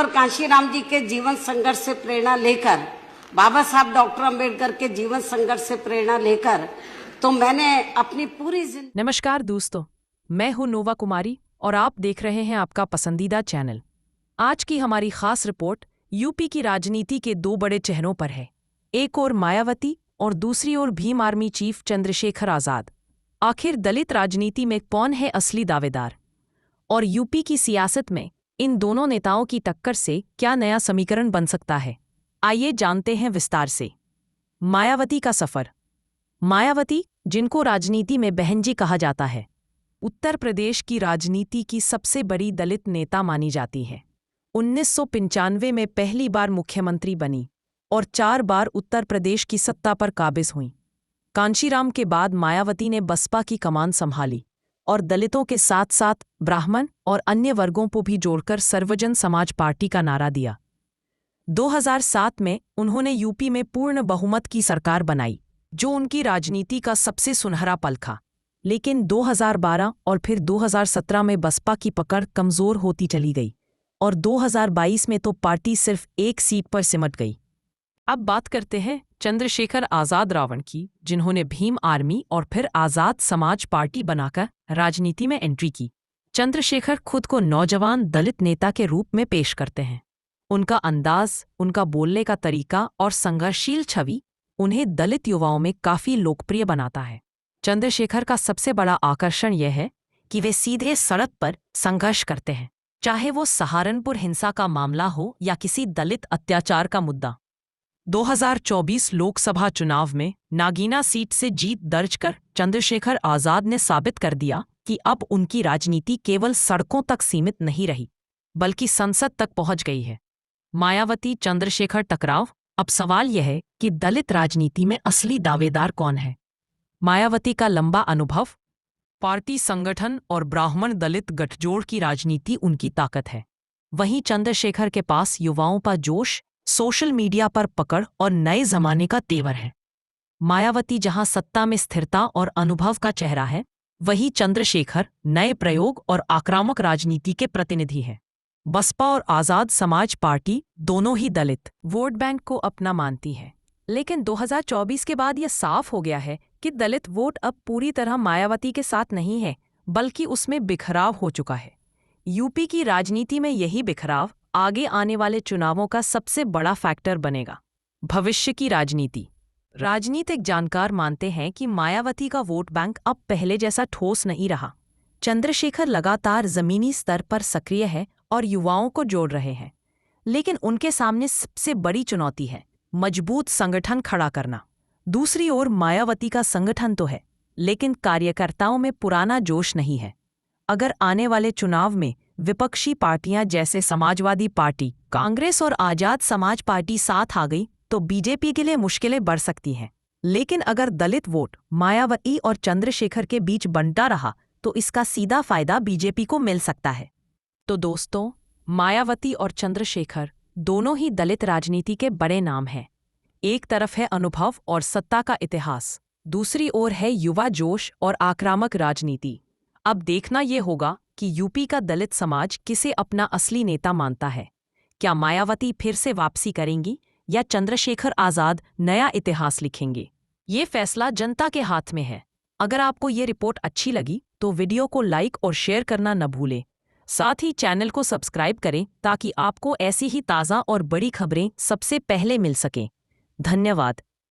Doctor Kanshiram जी के जीवन संघर्ष से प्रेरणा लेकर, बाबा साहब डॉक्टर अंबेडकर के जीवन संघर्ष से प्रेरणा लेकर तो मैंने अपनी पूरी जिंदगी। नमस्कार दोस्तों, मैं हूं नोवा कुमारी और आप देख रहे हैं आपका पसंदीदा चैनल। आज की हमारी खास रिपोर्ट यूपी की राजनीति के दो बड़े चेहरों पर है। एक ओर मायावती और दूसरी ओर भीम आर्मी चीफ चंद्रशेखर आजाद। आखिर दलित राजनीति में कौन है असली दावेदार, और यूपी की सियासत में इन दोनों नेताओं की टक्कर से क्या नया समीकरण बन सकता है? आइए जानते हैं विस्तार से। मायावती का सफर। मायावती, जिनको राजनीति में बहन जी कहा जाता है, उत्तर प्रदेश की राजनीति की सबसे बड़ी दलित नेता मानी जाती है। 1995 में पहली बार मुख्यमंत्री बनी और 4 बार उत्तर प्रदेश की सत्ता पर काबिज हुईं। कांशीराम के बाद मायावती ने बसपा की कमान संभाली और दलितों के साथ साथ ब्राह्मण और अन्य वर्गों को भी जोड़कर सर्वजन समाज पार्टी का नारा दिया। 2007 में उन्होंने यूपी में पूर्ण बहुमत की सरकार बनाई, जो उनकी राजनीति का सबसे सुनहरा पल था। लेकिन 2012 और फिर 2017 में बसपा की पकड़ कमजोर होती चली गई और 2022 में तो पार्टी सिर्फ एक सीट पर सिमट गई। अब बात करते हैं चंद्रशेखर आजाद रावण की, जिन्होंने भीम आर्मी और फिर आजाद समाज पार्टी बनाकर राजनीति में एंट्री की। चंद्रशेखर खुद को नौजवान दलित नेता के रूप में पेश करते हैं। उनका अंदाज, उनका बोलने का तरीका और संघर्षशील छवि उन्हें दलित युवाओं में काफी लोकप्रिय बनाता है। चंद्रशेखर का सबसे बड़ा आकर्षण यह है कि वे सीधे सड़क पर संघर्ष करते हैं, चाहे वो सहारनपुर हिंसा का मामला हो या किसी दलित अत्याचार का मुद्दा। 2024 लोकसभा चुनाव में नागीना सीट से जीत दर्ज कर चंद्रशेखर आजाद ने साबित कर दिया कि अब उनकी राजनीति केवल सड़कों तक सीमित नहीं रही, बल्कि संसद तक पहुंच गई है। मायावती चंद्रशेखर टकराव। अब सवाल यह है कि दलित राजनीति में असली दावेदार कौन है? मायावती का लंबा अनुभव, पार्टी संगठन और ब्राह्मण दलित गठजोड़ की राजनीति उनकी ताकत है। वहीं चंद्रशेखर के पास युवाओं का जोश, सोशल मीडिया पर पकड़ और नए जमाने का तेवर है। मायावती जहां सत्ता में स्थिरता और अनुभव का चेहरा है, वहीं चंद्रशेखर नए प्रयोग और आक्रामक राजनीति के प्रतिनिधि हैं। बसपा और आजाद समाज पार्टी दोनों ही दलित वोट बैंक को अपना मानती है, लेकिन 2024 के बाद यह साफ हो गया है कि दलित वोट अब पूरी तरह मायावती के साथ नहीं है, बल्कि उसमें बिखराव हो चुका है। यूपी की राजनीति में यही बिखराव आगे आने वाले चुनावों का सबसे बड़ा फैक्टर बनेगा। भविष्य की राजनीति। राजनीतिक जानकार मानते हैं कि मायावती का वोट बैंक अब पहले जैसा ठोस नहीं रहा। चंद्रशेखर लगातार जमीनी स्तर पर सक्रिय है और युवाओं को जोड़ रहे हैं, लेकिन उनके सामने सबसे बड़ी चुनौती है मजबूत संगठन खड़ा करना। दूसरी ओर मायावती का संगठन तो है, लेकिन कार्यकर्ताओं में पुराना जोश नहीं है। अगर आने वाले चुनाव में विपक्षी पार्टियां जैसे समाजवादी पार्टी, कांग्रेस और आजाद समाज पार्टी साथ आ गई तो बीजेपी के लिए मुश्किलें बढ़ सकती हैं। लेकिन अगर दलित वोट मायावती और चंद्रशेखर के बीच बंटा रहा तो इसका सीधा फायदा बीजेपी को मिल सकता है। तो दोस्तों, मायावती और चंद्रशेखर दोनों ही दलित राजनीति के बड़े नाम हैं। एक तरफ है अनुभव और सत्ता का इतिहास, दूसरी ओर है युवा जोश और आक्रामक राजनीति। अब देखना ये होगा कि यूपी का दलित समाज किसे अपना असली नेता मानता है। क्या मायावती फिर से वापसी करेंगी या चंद्रशेखर आजाद नया इतिहास लिखेंगे? ये फैसला जनता के हाथ में है। अगर आपको ये रिपोर्ट अच्छी लगी तो वीडियो को लाइक और शेयर करना न भूलें। साथ ही चैनल को सब्सक्राइब करें ताकि आपको ऐसी ही ताज़ा और बड़ी खबरें सबसे पहले मिल सकें। धन्यवाद।